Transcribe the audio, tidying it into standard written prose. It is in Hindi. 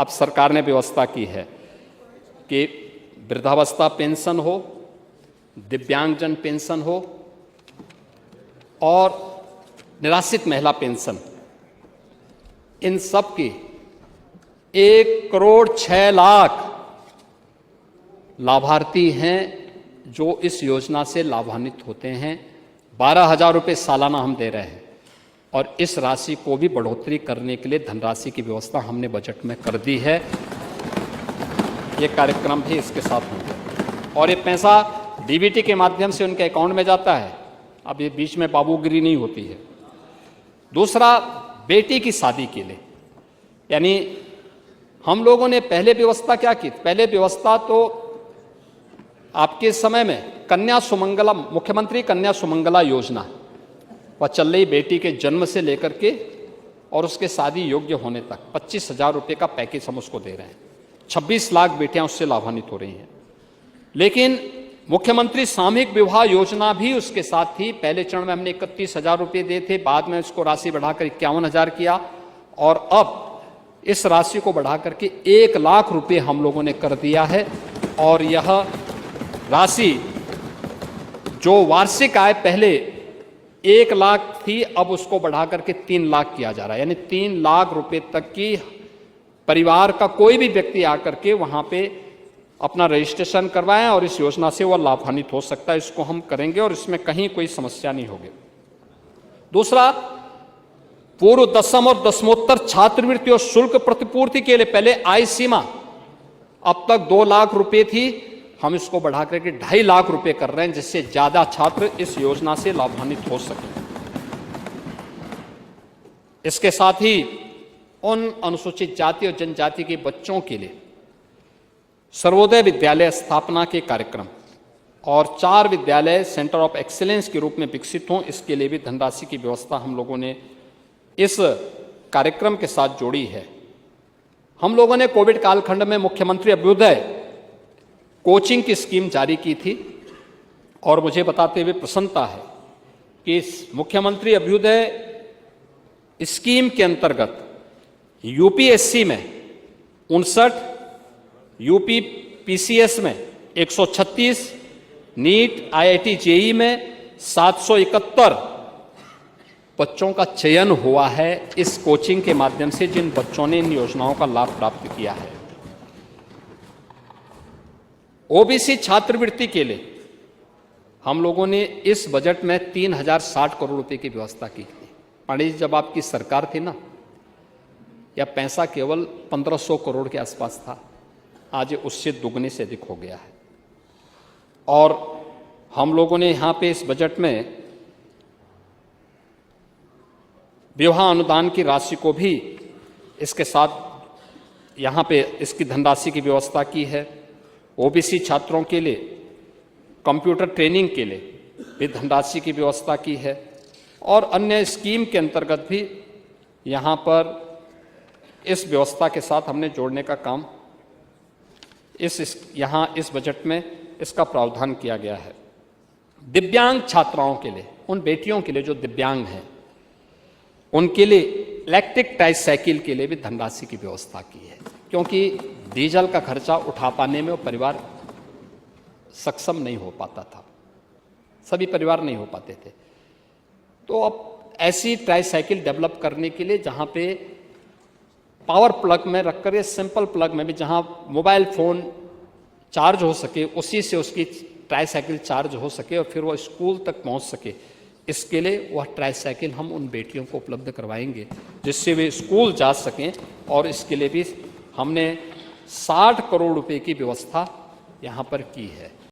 अब सरकार ने व्यवस्था की है कि वृद्धावस्था पेंशन हो, दिव्यांगजन पेंशन हो और निराश्रित महिला पेंशन, इन सब की 1,06,00,000 लाभार्थी हैं जो इस योजना से लाभान्वित होते हैं। 12,000 रुपये सालाना हम दे रहे हैं और इस राशि को भी बढ़ोतरी करने के लिए धनराशि की व्यवस्था हमने बजट में कर दी है। ये कार्यक्रम भी इसके साथ होंगे और ये पैसा डीबीटी के माध्यम से उनके अकाउंट में जाता है। अब ये बीच में बाबूगिरी नहीं होती है। दूसरा, बेटी की शादी के लिए, यानी हम लोगों ने पहले व्यवस्था क्या की? पहले व्यवस्था तो आपके समय में कन्या सुमंगला, मुख्यमंत्री कन्या सुमंगला योजना, वह चल रही बेटी के जन्म से लेकर के और उसके शादी योग्य होने तक 25,000 रुपये का पैकेज हम उसको दे रहे हैं। 26 लाख बेटियां उससे लाभान्वित हो रही हैं। लेकिन मुख्यमंत्री सामूहिक विवाह योजना भी उसके साथ थी। पहले चरण में हमने 31,000 रुपये दिए थे, बाद में उसको राशि बढ़ाकर 51,000 किया और अब इस राशि को बढ़ाकर के 1 लाख रुपये हम लोगों ने कर दिया है। और यह राशि जो वार्षिक आय पहले 1 लाख थी, अब उसको बढ़ाकर के 3 लाख किया जा रहा है। यानी 3 लाख रुपए तक की परिवार का कोई भी व्यक्ति आकर के वहां पे अपना रजिस्ट्रेशन करवाएं और इस योजना से वह लाभान्वित हो सकता है। इसको हम करेंगे और इसमें कहीं कोई समस्या नहीं होगी। दूसरा, पूर्व दसम और दसमोत्तर छात्रवृत्ति और शुल्क प्रतिपूर्ति के लिए पहले आय सीमा अब तक 2 लाख रुपए थी, हम इसको बढ़ा करके 2.5 लाख रुपए कर रहे हैं, जिससे ज्यादा छात्र इस योजना से लाभान्वित हो सके। इसके साथ ही उन अनुसूचित जाति और जनजाति के बच्चों के लिए सर्वोदय विद्यालय स्थापना के कार्यक्रम और 4 विद्यालय सेंटर ऑफ एक्सीलेंस के रूप में विकसित हों, इसके लिए भी धनराशि की व्यवस्था हम लोगों ने इस कार्यक्रम के साथ जोड़ी है। हम लोगों ने कोविड कालखंड में मुख्यमंत्री अभ्युदय कोचिंग की स्कीम जारी की थी और मुझे बताते हुए प्रसन्नता है कि इस मुख्यमंत्री अभ्युदय स्कीम के अंतर्गत यूपीएससी में 59, यूपी पीसीएस में 136, नीट आईआईटी जेई में 771 बच्चों का चयन हुआ है इस कोचिंग के माध्यम से, जिन बच्चों ने इन योजनाओं का लाभ प्राप्त किया है। ओबीसी छात्रवृत्ति के लिए हम लोगों ने इस बजट में 3,060 करोड़ रुपए की व्यवस्था की थी। पंडित जी, जब आपकी सरकार थी ना, यह पैसा केवल 1,500 करोड़ के आसपास था, आज उससे दुगने से अधिक हो गया है। और हम लोगों ने यहाँ पे इस बजट में विवाह अनुदान की राशि को भी इसके साथ यहाँ पे इसकी धनराशि की व्यवस्था की है। ओबीसी छात्रों के लिए कंप्यूटर ट्रेनिंग के लिए भी धनराशि की व्यवस्था की है और अन्य स्कीम के अंतर्गत भी यहाँ पर इस व्यवस्था के साथ हमने जोड़ने का काम यहाँ इस बजट में इसका प्रावधान किया गया है। दिव्यांग छात्राओं के लिए, उन बेटियों के लिए जो दिव्यांग हैं, उनके लिए इलेक्ट्रिक ट्राइसाइकिल के लिए भी धनराशि की व्यवस्था की है, क्योंकि डीजल का खर्चा उठा पाने में वो परिवार सक्षम नहीं हो पाता था, सभी परिवार नहीं हो पाते थे। तो अब ऐसी ट्राइसाइकिल डेवलप करने के लिए जहाँ पे पावर प्लग में रखकर या सिंपल प्लग में भी जहाँ मोबाइल फ़ोन चार्ज हो सके, उसी से उसकी ट्राइसाइकिल चार्ज हो सके और फिर वो स्कूल तक पहुँच सके, इसके लिए वह ट्राइसाइकिल हम उन बेटियों को उपलब्ध करवाएंगे जिससे वे स्कूल जा सकें। और इसके लिए भी हमने 60 करोड़ रुपए की व्यवस्था यहाँ पर की है।